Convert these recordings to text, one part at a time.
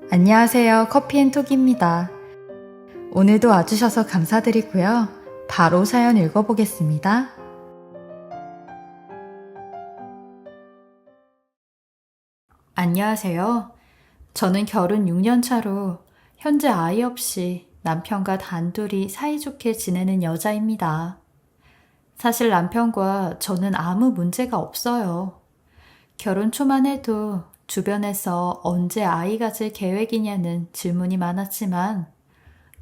안녕하세요. 커피앤톡입니다. 오늘도 와주셔서 감사드리고요. 바로 사연 읽어보겠습니다. 안녕하세요. 저는 결혼 6년 차로 현재 아이 없이 남편과 단둘이 사이좋게 지내는 여자입니다. 사실 남편과 저는 아무 문제가 없어요. 결혼 초만 해도 주변에서 언제 아이 가질 계획이냐는 질문이 많았지만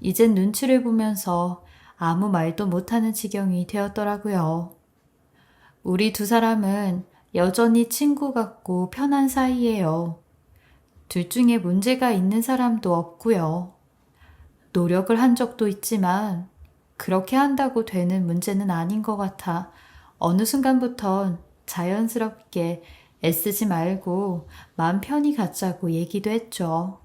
이젠 눈치를 보면서 아무 말도 못하는 지경이 되었더라고요. 우리 두 사람은 여전히 친구 같고 편한 사이예요. 둘 중에 문제가 있는 사람도 없고요. 노력을 한 적도 있지만 그렇게 한다고 되는 문제는 아닌 것 같아 어느 순간부턴 자연스럽게 애쓰지 말고 마음 편히 갖자고 얘기도 했죠.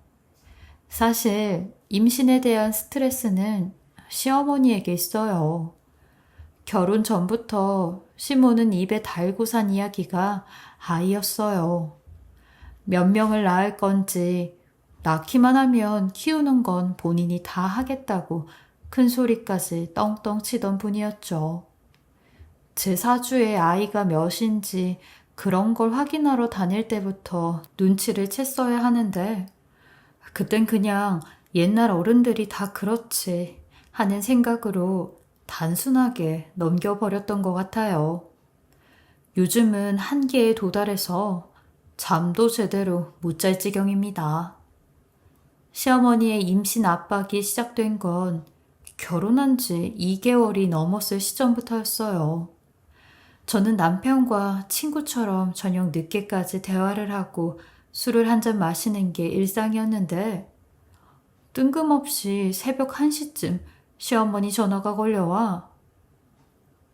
사실 임신에 대한 스트레스는 시어머니에게 있어요. 결혼 전부터 시모는 입에 달고 산 이야기가 아이였어요. 몇 명을 낳을 건지 낳기만 하면 키우는 건 본인이 다 하겠다고 큰 소리까지 떵떵 치던 분이었죠. 제 사주에 아이가 몇인지 그런 걸 확인하러 다닐 때부터 눈치를 챘어야 하는데 그땐 그냥 옛날 어른들이 다 그렇지 하는 생각으로 단순하게 넘겨버렸던 것 같아요. 요즘은 한계에 도달해서 잠도 제대로 못 잘 지경입니다. 시어머니의 임신 압박이 시작된 건 결혼한 지 2개월이 넘었을 시점부터였어요. 저는 남편과 친구처럼 저녁 늦게까지 대화를 하고 술을 한 잔 마시는 게 일상이었는데 뜬금없이 새벽 1시쯤 시어머니 전화가 걸려와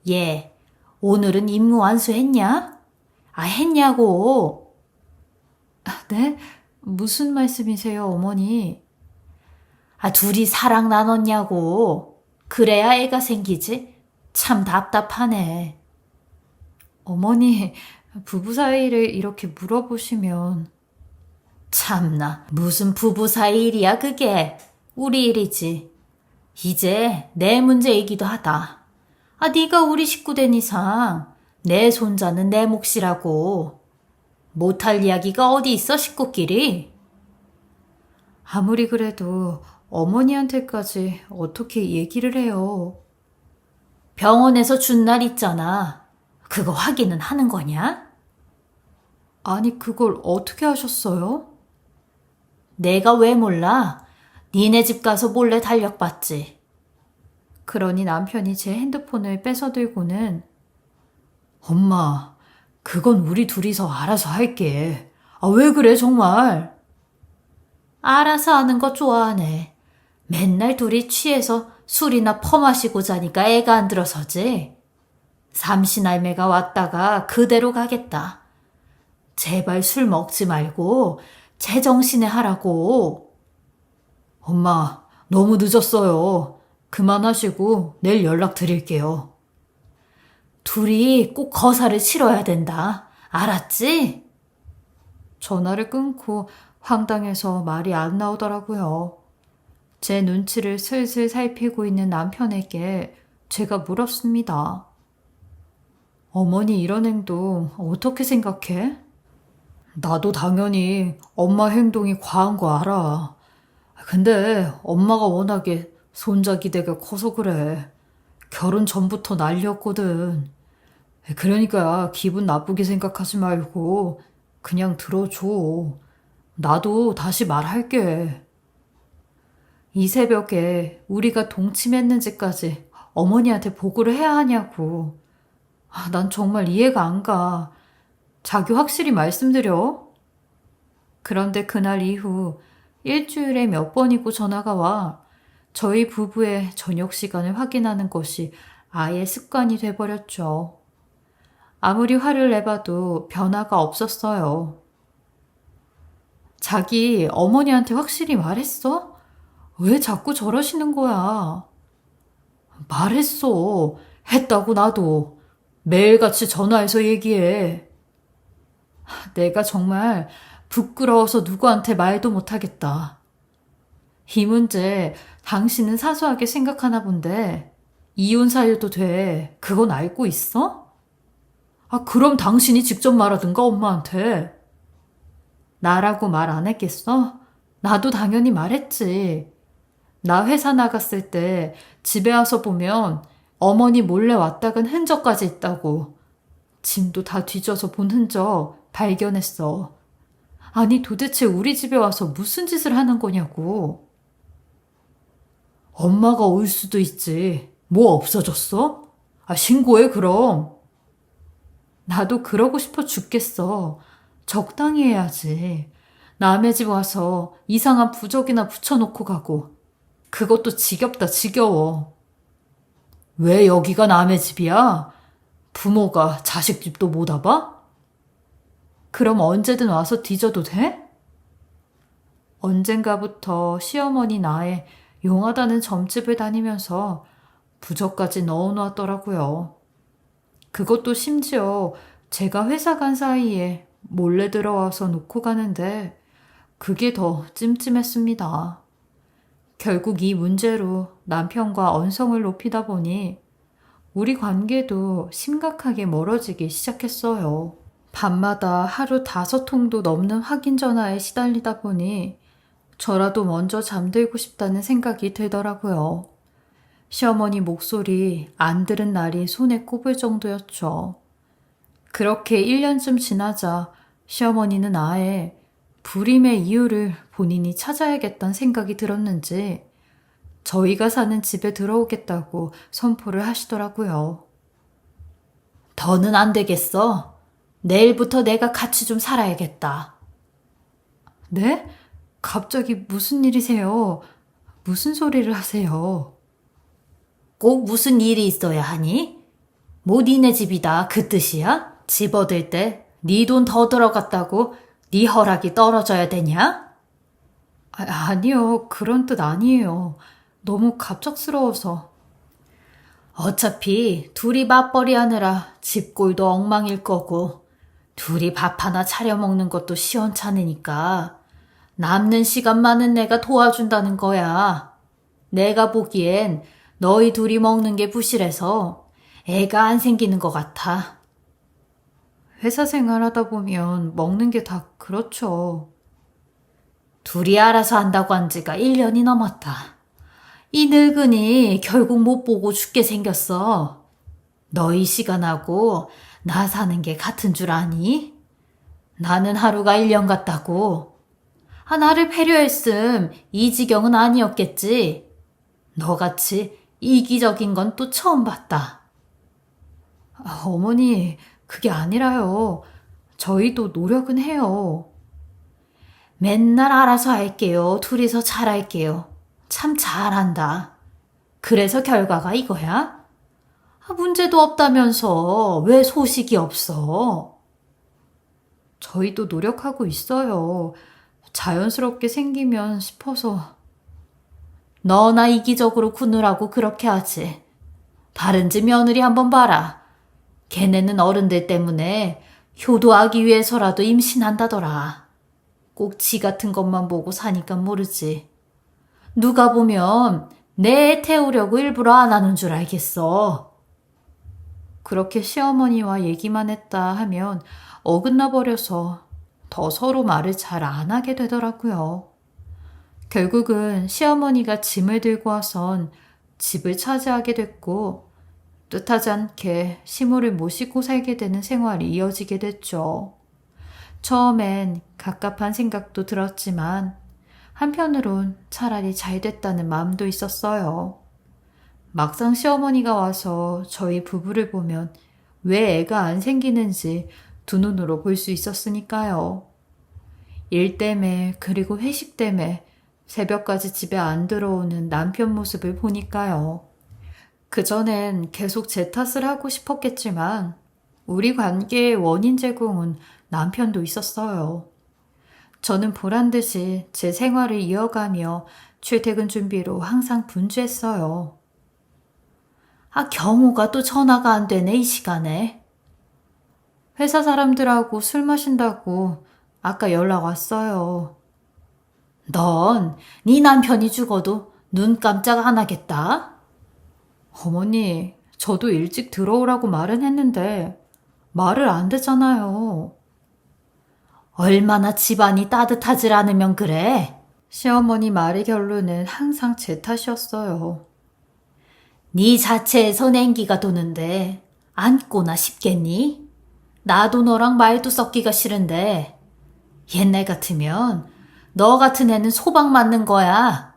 얘, 오늘은 임무 완수했냐? 했냐고. 네? 무슨 말씀이세요, 어머니? 둘이 사랑 나눴냐고. 그래야 애가 생기지? 참 답답하네. 어머니, 부부 사이를 이렇게 물어보시면 참나, 무슨 부부 사이 일이야 그게. 우리 일이지. 이제 내 문제이기도 하다. 네가 우리 식구 된 이상 내 손자는 내 몫이라고. 못할 이야기가 어디 있어 식구끼리. 아무리 그래도 어머니한테까지 어떻게 얘기를 해요. 병원에서 준 날 있잖아. 그거 확인은 하는 거냐? 아니, 그걸 어떻게 하셨어요? 내가 왜 몰라? 니네 집 가서 몰래 달력봤지. 그러니 남편이 제 핸드폰을 뺏어들고는 엄마, 그건 우리 둘이서 알아서 할게. 왜 그래 정말? 알아서 하는 거 좋아하네. 맨날 둘이 취해서 술이나 퍼마시고 자니까 애가 안 들어서지. 삼신할매가 왔다가 그대로 가겠다. 제발 술 먹지 말고 제정신에 하라고. 엄마, 너무 늦었어요. 그만하시고 내일 연락드릴게요. 둘이 꼭 거사를 치러야 된다. 알았지? 전화를 끊고 황당해서 말이 안 나오더라고요. 제 눈치를 슬슬 살피고 있는 남편에게 제가 물었습니다. 어머니 이런 행동 어떻게 생각해? 나도 당연히 엄마 행동이 과한 거 알아. 근데 엄마가 워낙에 손자 기대가 커서 그래. 결혼 전부터 난리였거든. 그러니까 기분 나쁘게 생각하지 말고 그냥 들어줘. 나도 다시 말할게. 이 새벽에 우리가 동침했는지까지 어머니한테 보고를 해야 하냐고. 난 정말 이해가 안 가. 자기 확실히 말씀드려. 그런데 그날 이후 일주일에 몇 번이고 전화가 와 저희 부부의 저녁 시간을 확인하는 것이 아예 습관이 돼버렸죠. 아무리 화를 내봐도 변화가 없었어요. 자기 어머니한테 확실히 말했어? 왜 자꾸 저러시는 거야? 말했어. 했다고 나도. 매일같이 전화해서 얘기해. 내가 정말 부끄러워서 누구한테 말도 못하겠다. 이 문제 당신은 사소하게 생각하나 본데 이혼 사유도 돼. 그건 알고 있어? 그럼 당신이 직접 말하든가 엄마한테. 나라고 말 안 했겠어? 나도 당연히 말했지. 나 회사 나갔을 때 집에 와서 보면 어머니 몰래 왔다 간 흔적까지 있다고. 짐도 다 뒤져서 본 흔적 발견했어. 아니 도대체 우리 집에 와서 무슨 짓을 하는 거냐고. 엄마가 올 수도 있지. 뭐 없어졌어? 신고해 그럼. 나도 그러고 싶어 죽겠어. 적당히 해야지. 남의 집 와서 이상한 부적이나 붙여놓고 가고. 그것도 지겹다 지겨워. 왜 여기가 남의 집이야? 부모가 자식 집도 못 와봐? 그럼 언제든 와서 뒤져도 돼? 언젠가부터 시어머니 나에 용하다는 점집을 다니면서 부적까지 넣어놓았더라고요. 그것도 심지어 제가 회사 간 사이에 몰래 들어와서 놓고 가는데 그게 더 찜찜했습니다. 결국 이 문제로 남편과 언성을 높이다 보니 우리 관계도 심각하게 멀어지기 시작했어요. 밤마다 하루 5통도 넘는 확인 전화에 시달리다 보니 저라도 먼저 잠들고 싶다는 생각이 들더라고요. 시어머니 목소리 안 들은 날이 손에 꼽을 정도였죠. 그렇게 1년쯤 지나자 시어머니는 아예 불임의 이유를 본인이 찾아야겠다는 생각이 들었는지 저희가 사는 집에 들어오겠다고 선포를 하시더라고요. 더는 안 되겠어. 내일부터 내가 같이 좀 살아야겠다. 네? 갑자기 무슨 일이세요? 무슨 소리를 하세요? 꼭 무슨 일이 있어야 하니? 뭐 니네 집이다 그 뜻이야? 집 얻을 때 네 돈 더 들어갔다고 네 허락이 떨어져야 되냐? 아니요. 그런 뜻 아니에요. 너무 갑작스러워서. 어차피 둘이 맞벌이 하느라 집꼴도 엉망일 거고 둘이 밥 하나 차려 먹는 것도 시원찮으니까 남는 시간만은 내가 도와준다는 거야. 내가 보기엔 너희 둘이 먹는 게 부실해서 애가 안 생기는 것 같아. 회사 생활하다 보면 먹는 게 다 그렇죠. 둘이 알아서 한다고 한 지가 1년이 넘었다. 이 늙은이 결국 못 보고 죽게 생겼어. 너희 시간하고 나 사는 게 같은 줄 아니? 나는 하루가 1년 같다고. 나를 배려했음 이 지경은 아니었겠지. 너같이 이기적인 건 또 처음 봤다. 어머니, 그게 아니라요. 저희도 노력은 해요. 맨날 알아서 할게요. 둘이서 잘할게요. 참 잘한다. 그래서 결과가 이거야? 문제도 없다면서 왜 소식이 없어? 저희도 노력하고 있어요. 자연스럽게 생기면 싶어서. 너나 이기적으로 구느라고 그렇게 하지. 다른 집 며느리 한번 봐라. 걔네는 어른들 때문에 효도하기 위해서라도 임신한다더라. 꼭 지 같은 것만 보고 사니까 모르지. 누가 보면 내 애 태우려고 일부러 안 하는 줄 알겠어. 그렇게 시어머니와 얘기만 했다 하면 어긋나 버려서 더 서로 말을 잘 안 하게 되더라고요. 결국은 시어머니가 짐을 들고 와선 집을 차지하게 됐고 뜻하지 않게 시모를 모시고 살게 되는 생활이 이어지게 됐죠. 처음엔 갑갑한 생각도 들었지만 한편으론 차라리 잘 됐다는 마음도 있었어요. 막상 시어머니가 와서 저희 부부를 보면 왜 애가 안 생기는지 두 눈으로 볼 수 있었으니까요. 일 때문에 그리고 회식 때문에 새벽까지 집에 안 들어오는 남편 모습을 보니까요. 그전엔 계속 제 탓을 하고 싶었겠지만 우리 관계의 원인 제공은 남편도 있었어요. 저는 보란 듯이 제 생활을 이어가며 출퇴근 준비로 항상 분주했어요. 경호가 또 전화가 안 되네, 이 시간에. 회사 사람들하고 술 마신다고 아까 연락 왔어요. 넌 네 남편이 죽어도 눈 깜짝 안 하겠다? 어머니, 저도 일찍 들어오라고 말은 했는데 말을 안 듣잖아요. 얼마나 집안이 따뜻하질 않으면 그래? 시어머니 말의 결론은 항상 제 탓이었어요. 네 자체에서 냉기가 도는데 앉고나 싶겠니? 나도 너랑 말도 섞기가 싫은데 옛날 같으면 너 같은 애는 소방 맞는 거야.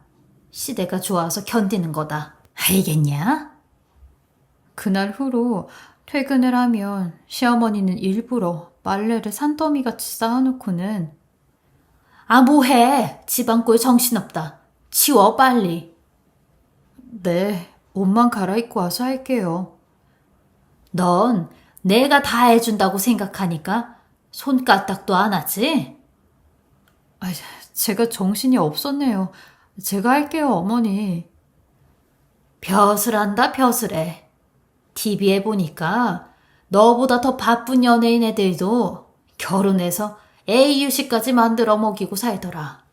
시대가 좋아서 견디는 거다. 알겠냐? 그날 후로 퇴근을 하면 시어머니는 일부러 빨래를 산더미같이 쌓아놓고는 아 뭐해 집안꼴 정신없다. 치워 빨리. 네, 옷만 갈아입고 와서 할게요. 넌 내가 다 해준다고 생각하니까 손까딱도 안 하지? 아, 제가 정신이 없었네요. 제가 할게요, 어머니. 벼슬한다, 벼슬해. TV에 보니까 너보다 더 바쁜 연예인 애들도 결혼해서 애 이유식까지 만들어 먹이고 살더라.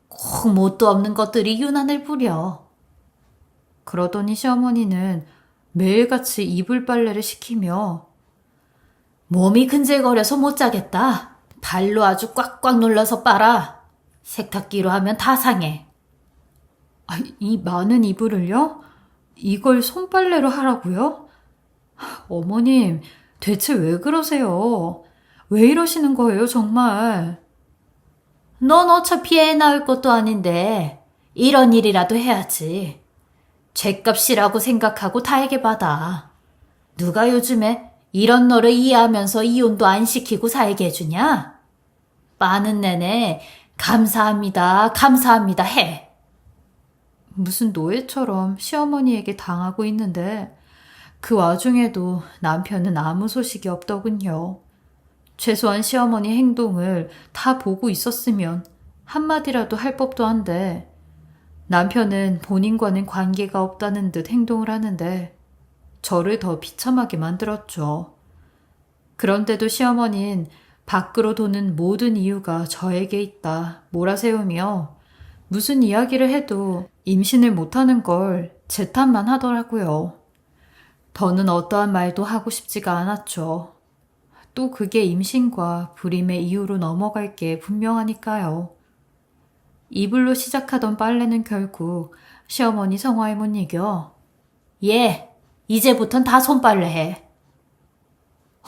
꼭 뭣도 없는 것들이 유난을 부려. 그러더니 시어머니는 매일같이 이불 빨래를 시키며 몸이 근질거려서 못 자겠다. 발로 아주 꽉꽉 눌러서 빨아. 세탁기로 하면 다 상해. 아, 이 많은 이불을요? 이걸 손빨래로 하라고요? 어머님, 대체 왜 그러세요? 왜 이러시는 거예요, 정말? 넌 어차피 애 낳을 것도 아닌데 이런 일이라도 해야지. 죗값이라고 생각하고 달게 받아. 누가 요즘에 이런 너를 이해하면서 이혼도 안 시키고 살게 해주냐? 빠는 내내 감사합니다, 감사합니다 해. 무슨 노예처럼 시어머니에게 당하고 있는데 그 와중에도 남편은 아무 소식이 없더군요. 최소한 시어머니 행동을 다 보고 있었으면 한마디라도 할 법도 한데 남편은 본인과는 관계가 없다는 듯 행동을 하는데 저를 더 비참하게 만들었죠. 그런데도 시어머니는 밖으로 도는 모든 이유가 저에게 있다 몰아세우며 무슨 이야기를 해도 임신을 못하는 걸 제 탓만 하더라고요. 더는 어떠한 말도 하고 싶지가 않았죠. 또 그게 임신과 불임의 이유로 넘어갈 게 분명하니까요. 이불로 시작하던 빨래는 결국 시어머니 성화에 못 이겨 예, 이제부턴 다 손빨래 해.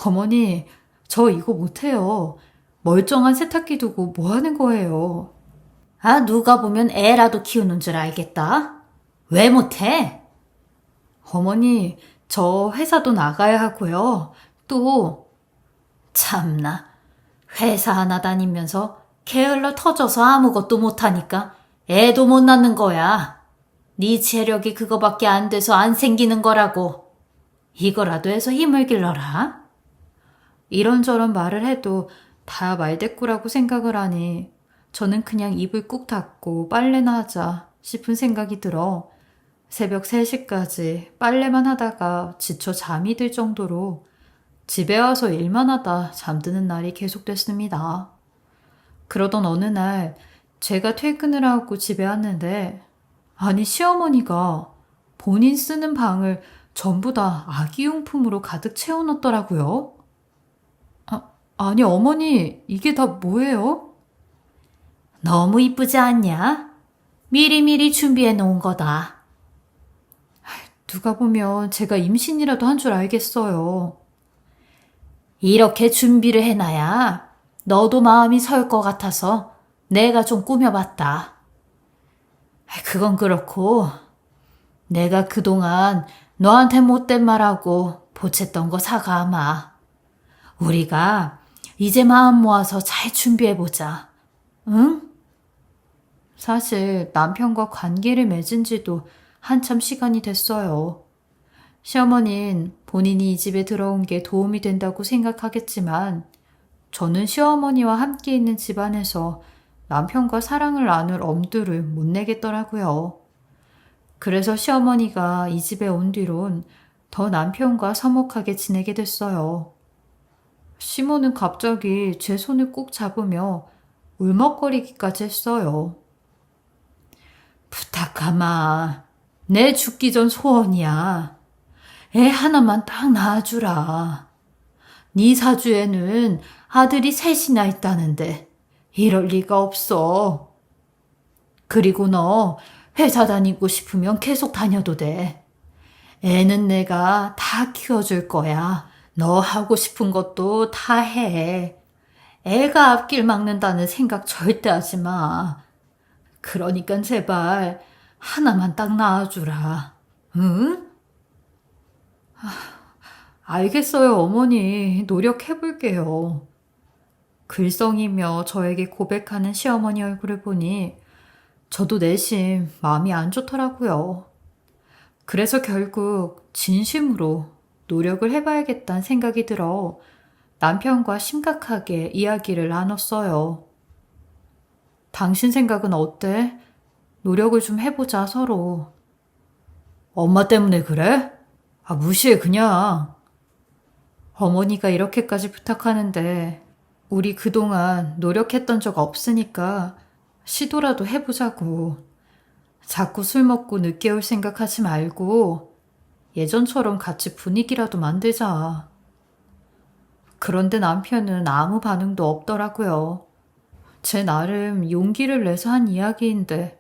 어머니, 저 이거 못해요. 멀쩡한 세탁기 두고 뭐 하는 거예요? 아, 누가 보면 애라도 키우는 줄 알겠다. 왜 못해? 어머니, 저 회사도 나가야 하고요. 또 참나, 회사 하나 다니면서 게을러 터져서 아무것도 못하니까 애도 못 낳는 거야. 네 체력이 그거밖에 안 돼서 안 생기는 거라고. 이거라도 해서 힘을 길러라. 이런저런 말을 해도 다 말대꾸라고 생각을 하니 저는 그냥 입을 꾹 닫고 빨래나 하자 싶은 생각이 들어 새벽 3시까지 빨래만 하다가 지쳐 잠이 들 정도로 집에 와서 일만 하다 잠드는 날이 계속됐습니다. 그러던 어느 날 제가 퇴근을 하고 집에 왔는데 아니 시어머니가 본인 쓰는 방을 전부 다 아기용품으로 가득 채워놨더라고요. 아니 어머니 이게 다 뭐예요? 너무 이쁘지 않냐? 미리미리 준비해 놓은 거다. 누가 보면 제가 임신이라도 한 줄 알겠어요. 이렇게 준비를 해놔야 너도 마음이 설 것 같아서 내가 좀 꾸며봤다. 그건 그렇고 내가 그동안 너한테 못된 말하고 보챘던 거 사과하마. 우리가 이제 마음 모아서 잘 준비해보자. 응? 사실 남편과 관계를 맺은 지도 한참 시간이 됐어요. 시어머니는 본인이 이 집에 들어온 게 도움이 된다고 생각하겠지만 저는 시어머니와 함께 있는 집안에서 남편과 사랑을 나눌 엄두를 못 내겠더라고요. 그래서 시어머니가 이 집에 온 뒤론 더 남편과 서먹하게 지내게 됐어요. 시모는 갑자기 제 손을 꼭 잡으며 울먹거리기까지 했어요. 부탁하마. 내 죽기 전 소원이야. 애 하나만 딱 낳아주라. 네 사주에는 아들이 셋이나 있다는데 이럴 리가 없어. 그리고 너 회사 다니고 싶으면 계속 다녀도 돼. 애는 내가 다 키워줄 거야. 너 하고 싶은 것도 다 해. 애가 앞길 막는다는 생각 절대 하지 마. 그러니까 제발 하나만 딱 낳아주라. 응? 알겠어요, 어머니. 노력해볼게요. 글썽이며 저에게 고백하는 시어머니 얼굴을 보니 저도 내심 마음이 안 좋더라고요. 그래서 결국 진심으로 노력을 해봐야겠다는 생각이 들어 남편과 심각하게 이야기를 나눴어요. 당신 생각은 어때? 노력을 좀 해보자, 서로. 엄마 때문에 그래? 무시해, 그냥. 어머니가 이렇게까지 부탁하는데 우리 그동안 노력했던 적 없으니까 시도라도 해보자고. 자꾸 술 먹고 늦게 올 생각하지 말고 예전처럼 같이 분위기라도 만들자. 그런데 남편은 아무 반응도 없더라고요. 제 나름 용기를 내서 한 이야기인데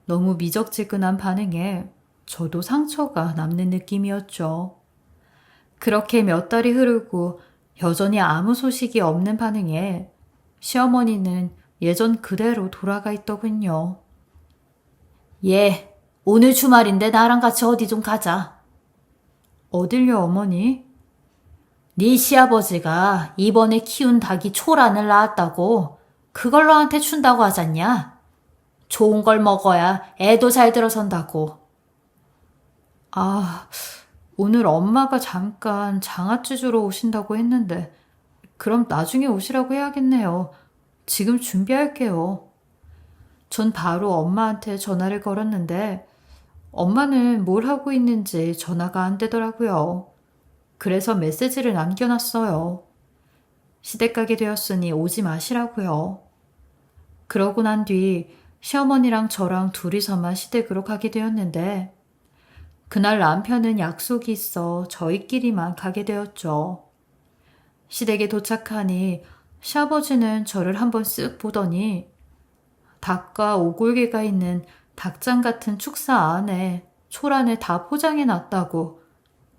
너무 미적지근한 반응에 저도 상처가 남는 느낌이었죠. 그렇게 몇 달이 흐르고 여전히 아무 소식이 없는 반응에 시어머니는 예전 그대로 돌아가 있더군요. 예, 오늘 주말인데 나랑 같이 어디 좀 가자. 어딜요, 어머니? 네 시아버지가 이번에 키운 닭이 초란을 낳았다고 그걸 너한테 준다고 하잖냐? 좋은 걸 먹어야 애도 잘 들어선다고. 오늘 엄마가 잠깐 장아찌 주러 오신다고 했는데 그럼 나중에 오시라고 해야겠네요. 지금 준비할게요. 전 바로 엄마한테 전화를 걸었는데 엄마는 뭘 하고 있는지 전화가 안 되더라고요. 그래서 메시지를 남겨놨어요. 시댁 가게 되었으니 오지 마시라고요. 그러고 난 뒤 시어머니랑 저랑 둘이서만 시댁으로 가게 되었는데 그날 남편은 약속이 있어 저희끼리만 가게 되었죠. 시댁에 도착하니 시아버지는 저를 한번 쓱 보더니 닭과 오골개가 있는 닭장 같은 축사 안에 초란을 다 포장해 놨다고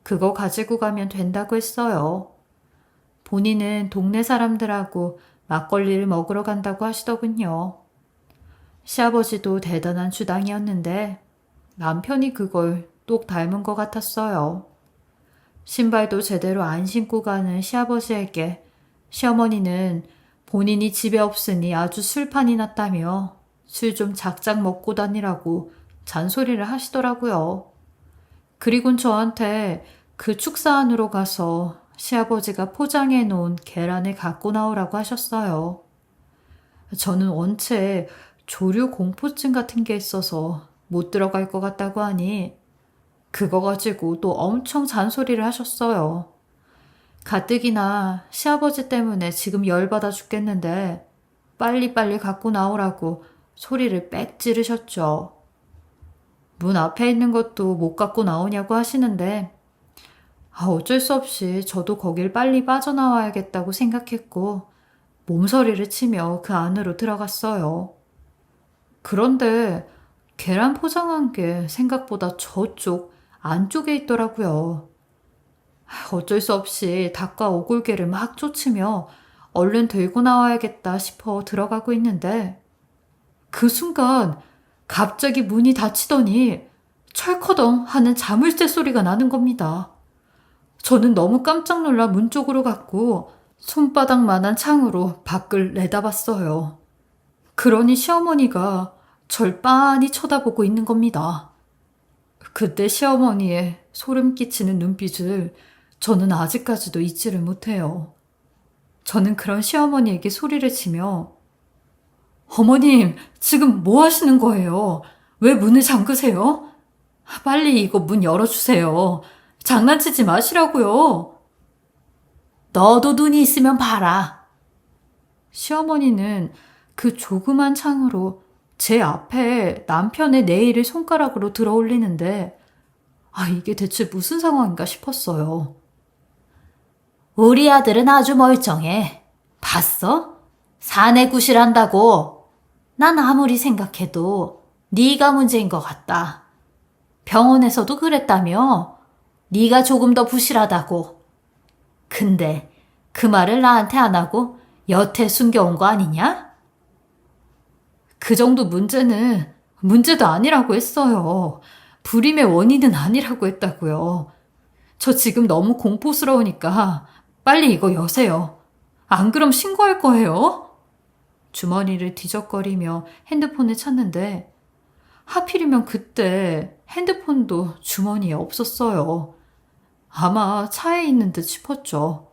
그거 가지고 가면 된다고 했어요. 본인은 동네 사람들하고 막걸리를 먹으러 간다고 하시더군요. 시아버지도 대단한 주당이었는데 남편이 그걸 똑 닮은 것 같았어요. 신발도 제대로 안 신고 가는 시아버지에게 시어머니는 본인이 집에 없으니 아주 술판이 났다며 술 좀 작작 먹고 다니라고 잔소리를 하시더라고요. 그리곤 저한테 그 축사 안으로 가서 시아버지가 포장해 놓은 계란을 갖고 나오라고 하셨어요. 저는 원체 조류 공포증 같은 게 있어서 못 들어갈 것 같다고 하니 그거 가지고 또 엄청 잔소리를 하셨어요. 가뜩이나 시아버지 때문에 지금 열받아 죽겠는데 빨리빨리 갖고 나오라고 소리를 빽 지르셨죠. 문 앞에 있는 것도 못 갖고 나오냐고 하시는데 어쩔 수 없이 저도 거길 빨리 빠져나와야겠다고 생각했고 몸서리를 치며 그 안으로 들어갔어요. 그런데 계란 포장한 게 생각보다 저쪽 안쪽에 있더라고요. 어쩔 수 없이 닭과 오골개를 막 쫓으며 얼른 들고 나와야겠다 싶어 들어가고 있는데 그 순간 갑자기 문이 닫히더니 철커덩 하는 자물쇠 소리가 나는 겁니다. 저는 너무 깜짝 놀라 문 쪽으로 갔고 손바닥만한 창으로 밖을 내다봤어요. 그러니 시어머니가 절 빤히 쳐다보고 있는 겁니다. 그때 시어머니의 소름 끼치는 눈빛을 저는 아직까지도 잊지를 못해요. 저는 그런 시어머니에게 소리를 치며 어머님, 지금 뭐 하시는 거예요? 왜 문을 잠그세요? 빨리 이거 문 열어주세요. 장난치지 마시라고요. 너도 눈이 있으면 봐라. 시어머니는 그 조그만 창으로 제 앞에 남편의 네일을 손가락으로 들어 올리는데, 이게 대체 무슨 상황인가 싶었어요. 우리 아들은 아주 멀쩡해. 봤어? 사내 구실한다고. 난 아무리 생각해도 네가 문제인 것 같다. 병원에서도 그랬다며? 네가 조금 더 부실하다고. 근데 그 말을 나한테 안 하고 여태 숨겨온 거 아니냐? 그 정도 문제는 문제도 아니라고 했어요. 불임의 원인은 아니라고 했다고요. 저 지금 너무 공포스러우니까 빨리 이거 여세요. 안 그럼 신고할 거예요? 주머니를 뒤적거리며 핸드폰을 찾는데 하필이면 그때 핸드폰도 주머니에 없었어요. 아마 차에 있는 듯 싶었죠.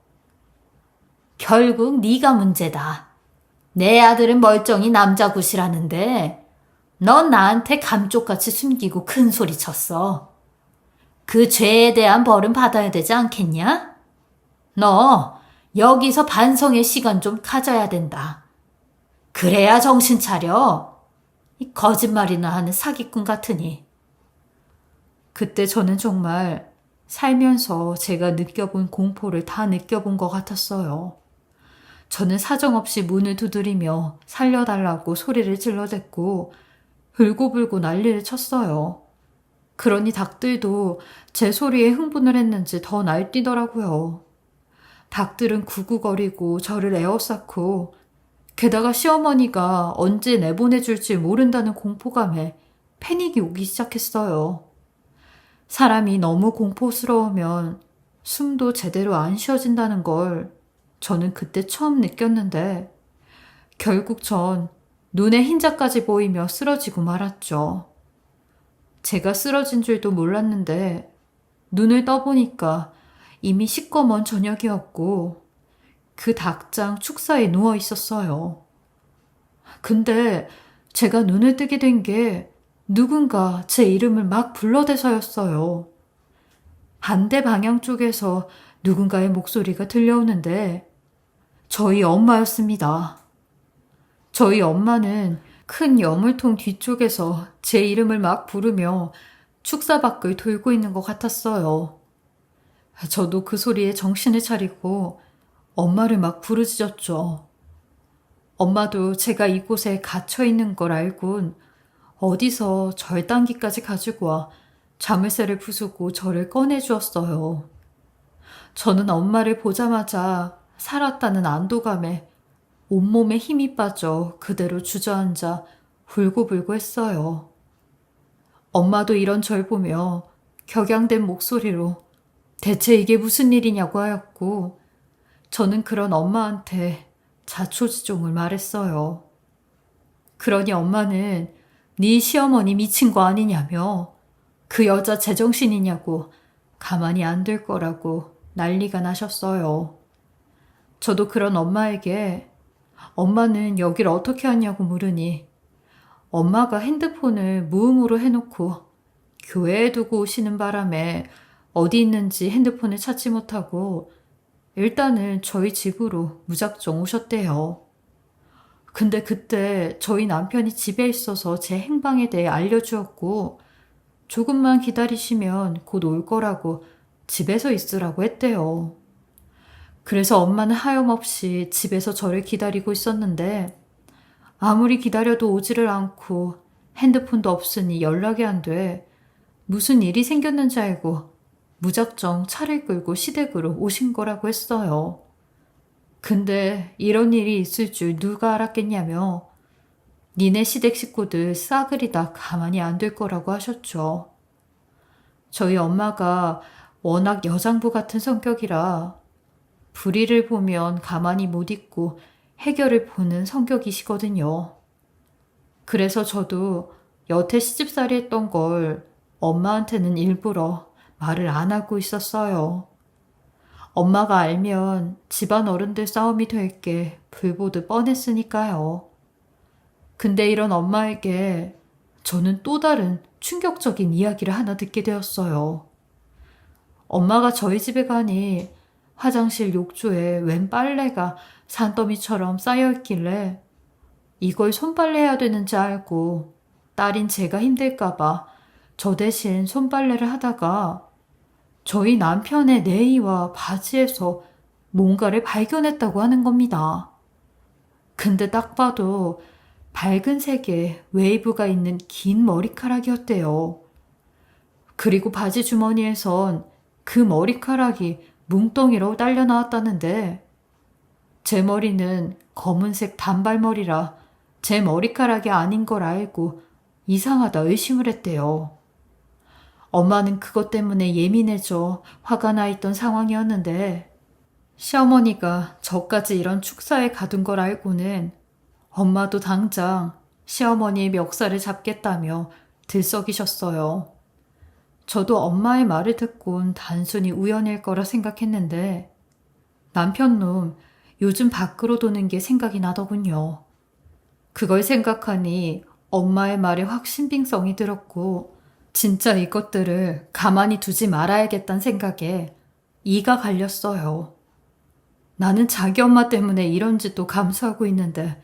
결국 네가 문제다. 내 아들은 멀쩡히 남자 굿이라는데 넌 나한테 감쪽같이 숨기고 큰 소리 쳤어. 그 죄에 대한 벌은 받아야 되지 않겠냐? 너 여기서 반성의 시간 좀 가져야 된다. 그래야 정신 차려. 이 거짓말이나 하는 사기꾼 같으니. 그때 저는 정말 살면서 제가 느껴본 공포를 다 느껴본 것 같았어요. 저는 사정없이 문을 두드리며 살려달라고 소리를 질러댔고 울고불고 난리를 쳤어요. 그러니 닭들도 제 소리에 흥분을 했는지 더 날뛰더라고요. 닭들은 구구거리고 저를 에워싸고 게다가 시어머니가 언제 내보내줄지 모른다는 공포감에 패닉이 오기 시작했어요. 사람이 너무 공포스러우면 숨도 제대로 안 쉬어진다는 걸 저는 그때 처음 느꼈는데 결국 전 눈에 흰자까지 보이며 쓰러지고 말았죠. 제가 쓰러진 줄도 몰랐는데 눈을 떠보니까 이미 시꺼먼 저녁이었고 그 닭장 축사에 누워 있었어요. 근데 제가 눈을 뜨게 된 게 누군가 제 이름을 막 불러대서였어요. 반대 방향 쪽에서 누군가의 목소리가 들려오는데 저희 엄마였습니다. 저희 엄마는 큰 여물통 뒤쪽에서 제 이름을 막 부르며 축사 밖을 돌고 있는 것 같았어요. 저도 그 소리에 정신을 차리고 엄마를 막 부르짖었죠. 엄마도 제가 이곳에 갇혀 있는 걸 알곤 어디서 절단기까지 가지고 와 자물쇠를 부수고 저를 꺼내주었어요. 저는 엄마를 보자마자 살았다는 안도감에 온몸에 힘이 빠져 그대로 주저앉아 울고불고 했어요. 엄마도 이런 절 보며 격양된 목소리로 대체 이게 무슨 일이냐고 하였고 저는 그런 엄마한테 자초지종을 말했어요. 그러니 엄마는 네 시어머니 미친 거 아니냐며 그 여자 제정신이냐고 가만히 안 될 거라고 난리가 나셨어요. 저도 그런 엄마에게 엄마는 여길 어떻게 왔냐고 물으니 엄마가 핸드폰을 무음으로 해놓고 교회에 두고 오시는 바람에 어디 있는지 핸드폰을 찾지 못하고 일단은 저희 집으로 무작정 오셨대요. 근데 그때 저희 남편이 집에 있어서 제 행방에 대해 알려주었고 조금만 기다리시면 곧 올 거라고 집에서 있으라고 했대요. 그래서 엄마는 하염없이 집에서 저를 기다리고 있었는데 아무리 기다려도 오지를 않고 핸드폰도 없으니 연락이 안 돼 무슨 일이 생겼는지 알고 무작정 차를 끌고 시댁으로 오신 거라고 했어요. 근데 이런 일이 있을 줄 누가 알았겠냐며 니네 시댁 식구들 싸그리 다 가만히 안 될 거라고 하셨죠. 저희 엄마가 워낙 여장부 같은 성격이라 불의를 보면 가만히 못 있고 해결을 보는 성격이시거든요. 그래서 저도 여태 시집살이 했던 걸 엄마한테는 일부러 말을 안 하고 있었어요. 엄마가 알면 집안 어른들 싸움이 될 게 불보듯 뻔했으니까요. 근데 이런 엄마에게 저는 또 다른 충격적인 이야기를 하나 듣게 되었어요. 엄마가 저희 집에 가니 화장실 욕조에 웬 빨래가 산더미처럼 쌓여있길래 이걸 손빨래해야 되는지 알고 딸인 제가 힘들까봐 저 대신 손빨래를 하다가 저희 남편의 내의와 바지에서 뭔가를 발견했다고 하는 겁니다. 근데 딱 봐도 밝은 색의 웨이브가 있는 긴 머리카락이었대요. 그리고 바지 주머니에선 그 머리카락이 뭉덩이로 딸려 나왔다는데 제 머리는 검은색 단발머리라 제 머리카락이 아닌 걸 알고 이상하다 의심을 했대요. 엄마는 그것 때문에 예민해져 화가 나 있던 상황이었는데 시어머니가 저까지 이런 축사에 가둔 걸 알고는 엄마도 당장 시어머니의 멱살을 잡겠다며 들썩이셨어요. 저도 엄마의 말을 듣곤 단순히 우연일 거라 생각했는데 남편놈 요즘 밖으로 도는 게 생각이 나더군요. 그걸 생각하니 엄마의 말에 확 신빙성이 들었고 진짜 이것들을 가만히 두지 말아야겠다는 생각에 이가 갈렸어요. 나는 자기 엄마 때문에 이런 짓도 감수하고 있는데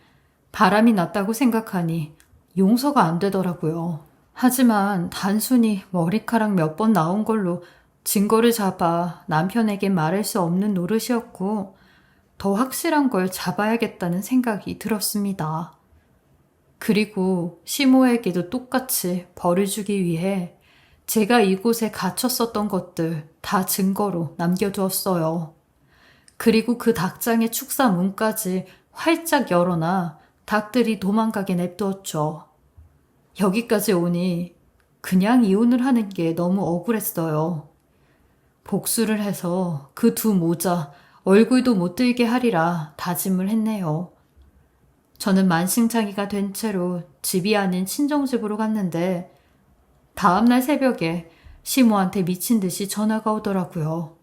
바람이 났다고 생각하니 용서가 안 되더라고요. 하지만 단순히 머리카락 몇 번 나온 걸로 증거를 잡아 남편에게 말할 수 없는 노릇이었고 더 확실한 걸 잡아야겠다는 생각이 들었습니다. 그리고 시모에게도 똑같이 벌을 주기 위해 제가 이곳에 갇혔었던 것들 다 증거로 남겨두었어요. 그리고 그 닭장의 축사 문까지 활짝 열어놔 닭들이 도망가게 냅두었죠. 여기까지 오니 그냥 이혼을 하는 게 너무 억울했어요. 복수를 해서 그 두 모자 얼굴도 못 들게 하리라 다짐을 했네요. 저는 만신창이가 된 채로 집이 아닌 친정집으로 갔는데 다음날 새벽에 시모한테 미친 듯이 전화가 오더라고요.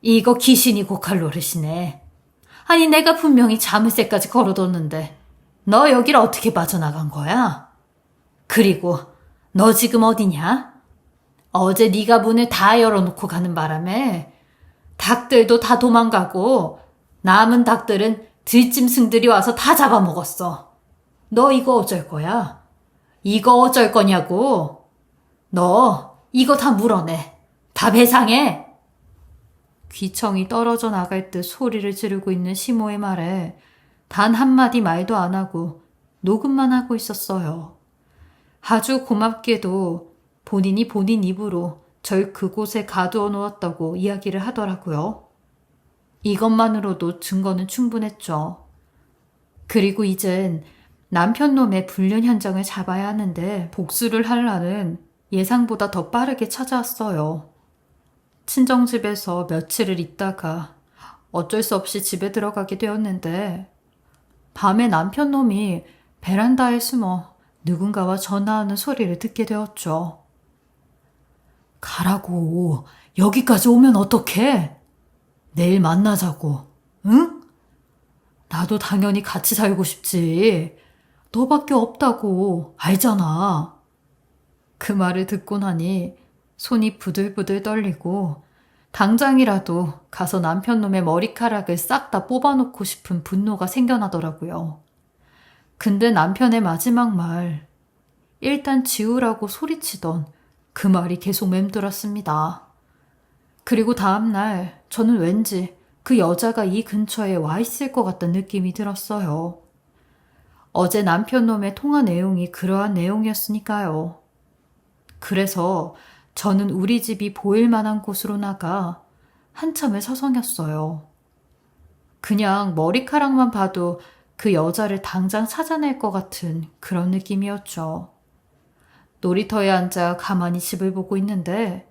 이거 귀신이 고칼 노릇이네. 아니 내가 분명히 자물쇠까지 걸어뒀는데 너 여길 어떻게 빠져나간 거야? 그리고 너 지금 어디냐? 어제 네가 문을 다 열어놓고 가는 바람에 닭들도 다 도망가고 남은 닭들은 들짐승들이 와서 다 잡아먹었어. 너 이거 어쩔 거야? 이거 어쩔 거냐고? 너 이거 다 물어내. 다 배상해. 귀청이 떨어져 나갈 듯 소리를 지르고 있는 시모의 말에 단 한마디 말도 안 하고 녹음만 하고 있었어요. 아주 고맙게도 본인이 본인 입으로 절 그곳에 가두어 놓았다고 이야기를 하더라고요. 이것만으로도 증거는 충분했죠. 그리고 이젠 남편놈의 불륜 현장을 잡아야 하는데 복수를 할 날은 예상보다 더 빠르게 찾아왔어요. 친정집에서 며칠을 있다가 어쩔 수 없이 집에 들어가게 되었는데 밤에 남편놈이 베란다에 숨어 누군가와 전화하는 소리를 듣게 되었죠. 가라고. 여기까지 오면 어떡해? 내일 만나자고. 응? 나도 당연히 같이 살고 싶지. 너밖에 없다고. 알잖아. 그 말을 듣고 나니 손이 부들부들 떨리고 당장이라도 가서 남편놈의 머리카락을 싹 다 뽑아놓고 싶은 분노가 생겨나더라고요. 근데 남편의 마지막 말, 일단 지우라고 소리치던 그 말이 계속 맴돌았습니다. 그리고 다음날 저는 왠지 그 여자가 이 근처에 와 있을 것 같다는 느낌이 들었어요. 어제 남편놈의 통화 내용이 그러한 내용이었으니까요. 그래서 저는 우리 집이 보일 만한 곳으로 나가 한참을 서성였어요. 그냥 머리카락만 봐도 그 여자를 당장 찾아낼 것 같은 그런 느낌이었죠. 놀이터에 앉아 가만히 집을 보고 있는데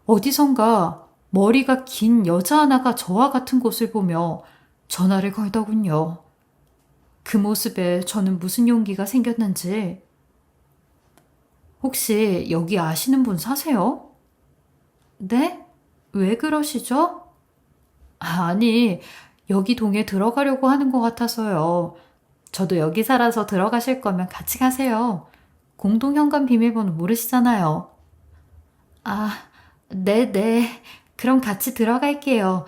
어디선가 머리가 긴 여자 하나가 저와 같은 곳을 보며 전화를 걸더군요. 그 모습에 저는 무슨 용기가 생겼는지 혹시 여기 아시는 분 사세요? 네? 왜 그러시죠? 아니, 여기 동에 들어가려고 하는 것 같아서요. 저도 여기 살아서 들어가실 거면 같이 가세요. 공동 현관 비밀번호 모르시잖아요. 아, 네. 그럼 같이 들어갈게요.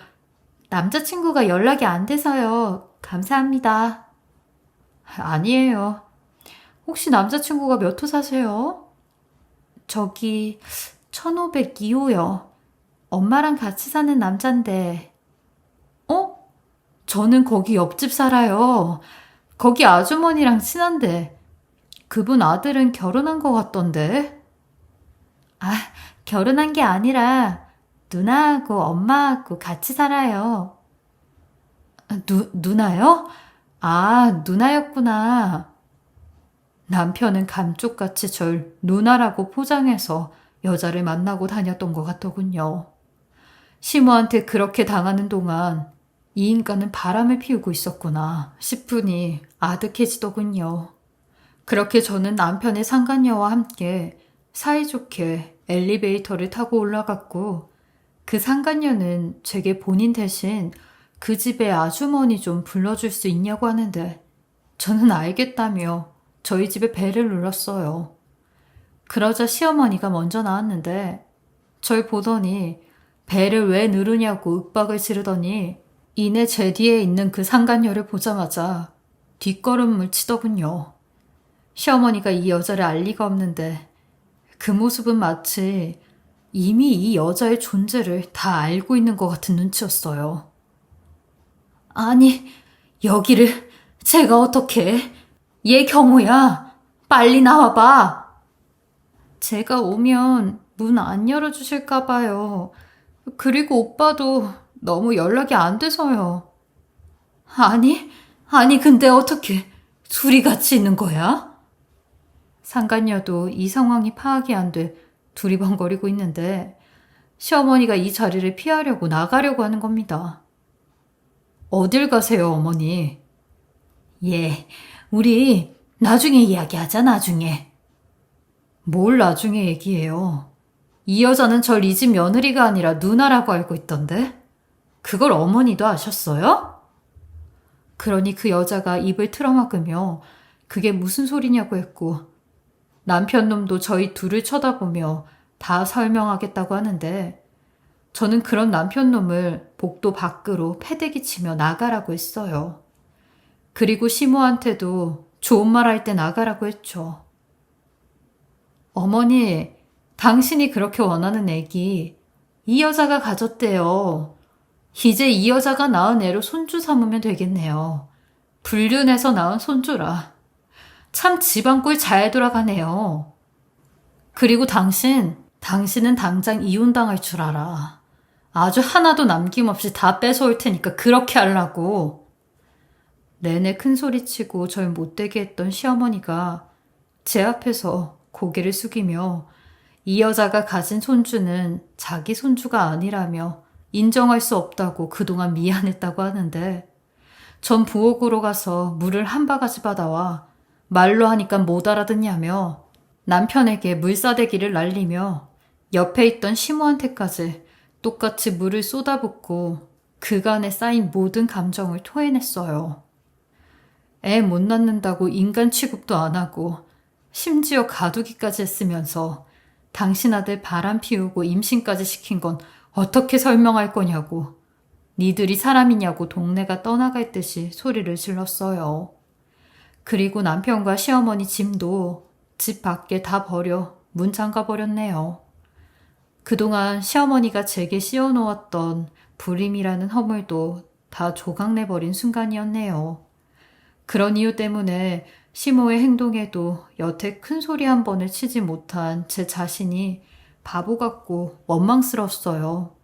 남자친구가 연락이 안 돼서요. 감사합니다. 아니에요. 혹시 남자친구가 몇 호 사세요? 저기 1502호요. 엄마랑 같이 사는 남잔데. 어? 저는 거기 옆집 살아요. 거기 아주머니랑 친한데. 그분 아들은 결혼한 것 같던데. 아, 결혼한 게 아니라 누나하고 엄마하고 같이 살아요. 누나요? 아, 누나였구나. 남편은 감쪽같이 절 누나라고 포장해서 여자를 만나고 다녔던 것 같더군요. 시모한테 그렇게 당하는 동안 이 인간은 바람을 피우고 있었구나 싶으니 아득해지더군요. 그렇게 저는 남편의 상간녀와 함께 사이좋게 엘리베이터를 타고 올라갔고 그 상간녀는 제게 본인 대신 그 집의 아주머니 좀 불러줄 수 있냐고 하는데 저는 알겠다며 저희 집에 벨을 눌렀어요. 그러자 시어머니가 먼저 나왔는데 절 보더니 벨을 왜 누르냐고 윽박을 지르더니 이내 제 뒤에 있는 그 상간녀를 보자마자 뒷걸음을 치더군요. 시어머니가 이 여자를 알 리가 없는데 그 모습은 마치 이미 이 여자의 존재를 다 알고 있는 것 같은 눈치였어요. 아니, 여기를 제가 어떻게... 얘 경우야. 빨리 나와봐. 제가 오면 문 안 열어주실까 봐요. 그리고 오빠도 너무 연락이 안 돼서요. 아니 근데 어떻게 둘이 같이 있는 거야? 상간녀도 이 상황이 파악이 안 돼 두리번거리고 있는데 시어머니가 이 자리를 피하려고 나가려고 하는 겁니다. 어딜 가세요, 어머니? 예, 우리 나중에 이야기하자, 나중에. 뭘 나중에 얘기해요? 이 여자는 절 이 집 며느리가 아니라 누나라고 알고 있던데? 그걸 어머니도 아셨어요? 그러니 그 여자가 입을 틀어막으며 그게 무슨 소리냐고 했고 남편 놈도 저희 둘을 쳐다보며 다 설명하겠다고 하는데 저는 그런 남편 놈을 복도 밖으로 패대기 치며 나가라고 했어요. 그리고 시모한테도 좋은 말 할 때 나가라고 했죠. 어머니, 당신이 그렇게 원하는 애기 이 여자가 가졌대요. 이제 이 여자가 낳은 애로 손주 삼으면 되겠네요. 불륜해서 낳은 손주라. 참 집안꼴 잘 돌아가네요. 그리고 당신은 당장 이혼당할 줄 알아. 아주 하나도 남김없이 다 뺏어올 테니까 그렇게 하려고. 내내 큰 소리치고 절 못되게 했던 시어머니가 제 앞에서 고개를 숙이며 이 여자가 가진 손주는 자기 손주가 아니라며 인정할 수 없다고 그동안 미안했다고 하는데 전 부엌으로 가서 물을 한 바가지 받아와 말로 하니까 못 알아듣냐며 남편에게 물사대기를 날리며 옆에 있던 시모한테까지 똑같이 물을 쏟아붓고 그간에 쌓인 모든 감정을 토해냈어요. 애 못 낳는다고 인간 취급도 안 하고 심지어 가두기까지 했으면서 당신 아들 바람 피우고 임신까지 시킨 건 어떻게 설명할 거냐고 니들이 사람이냐고 동네가 떠나갈 듯이 소리를 질렀어요. 그리고 남편과 시어머니 짐도 집 밖에 다 버려 문 잠가 버렸네요. 그동안 시어머니가 제게 씌워놓았던 불임이라는 허물도 다 조각내버린 순간이었네요. 그런 이유 때문에 시모의 행동에도 여태 큰 소리 한 번을 치지 못한 제 자신이 바보 같고 원망스러웠어요.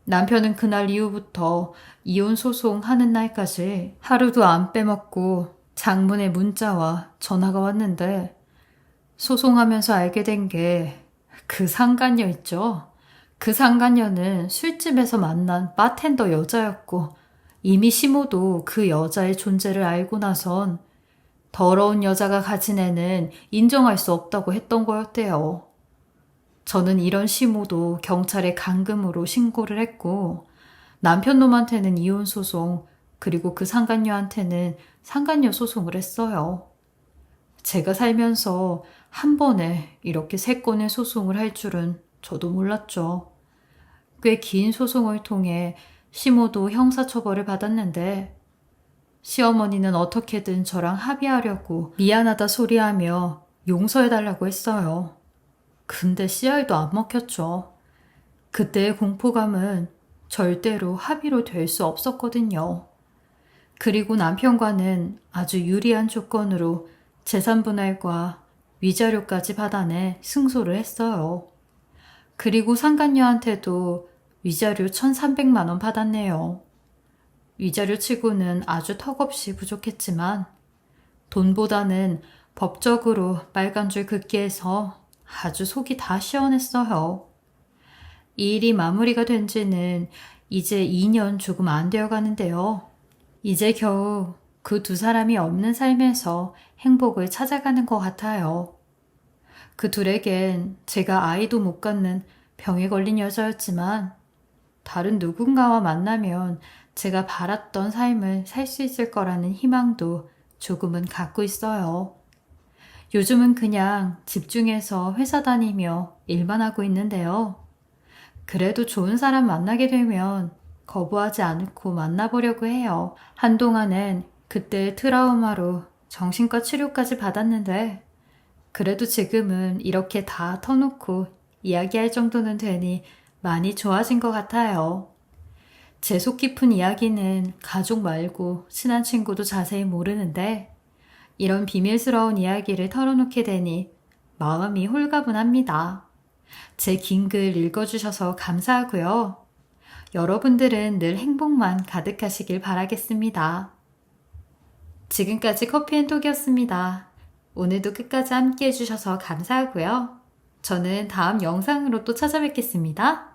남편은 그날 이후부터 이혼 소송하는 날까지 하루도 안 빼먹고 장문의 문자와 전화가 왔는데 소송하면서 알게 된 게 그 상간녀 있죠? 그 상간녀는 술집에서 만난 바텐더 여자였고 이미 시모도 그 여자의 존재를 알고 나선 더러운 여자가 가진 애는 인정할 수 없다고 했던 거였대요. 저는 이런 시모도 경찰에 감금으로 신고를 했고 남편 놈한테는 이혼 소송 그리고 그 상간녀한테는 상간녀 소송을 했어요. 제가 살면서 한 번에 이렇게 3건의 소송을 할 줄은 저도 몰랐죠. 꽤 긴 소송을 통해 시모도 형사처벌을 받았는데 시어머니는 어떻게든 저랑 합의하려고 미안하다 소리하며 용서해달라고 했어요. 근데 씨알도 안 먹혔죠. 그때의 공포감은 절대로 합의로 될 수 없었거든요. 그리고 남편과는 아주 유리한 조건으로 재산분할과 위자료까지 받아내 승소를 했어요. 그리고 상간녀한테도 위자료 1,300만 원 받았네요. 위자료 치고는 아주 턱없이 부족했지만 돈보다는 법적으로 빨간 줄 긋게 해서 아주 속이 다 시원했어요. 이 일이 마무리가 된 지는 이제 2년 조금 안 되어 가는데요. 이제 겨우 그 두 사람이 없는 삶에서 행복을 찾아가는 것 같아요. 그 둘에겐 제가 아이도 못 갖는 병에 걸린 여자였지만 다른 누군가와 만나면 제가 바랐던 삶을 살 수 있을 거라는 희망도 조금은 갖고 있어요. 요즘은 그냥 집중해서 회사 다니며 일만 하고 있는데요. 그래도 좋은 사람 만나게 되면 거부하지 않고 만나보려고 해요. 한동안은 그때의 트라우마로 정신과 치료까지 받았는데 그래도 지금은 이렇게 다 터놓고 이야기할 정도는 되니 많이 좋아진 것 같아요. 제 속 깊은 이야기는 가족 말고 친한 친구도 자세히 모르는데 이런 비밀스러운 이야기를 털어놓게 되니 마음이 홀가분합니다. 제 긴 글 읽어주셔서 감사하고요. 여러분들은 늘 행복만 가득하시길 바라겠습니다. 지금까지 커피앤톡이었습니다. 오늘도 끝까지 함께 해주셔서 감사하고요. 저는 다음 영상으로 또 찾아뵙겠습니다.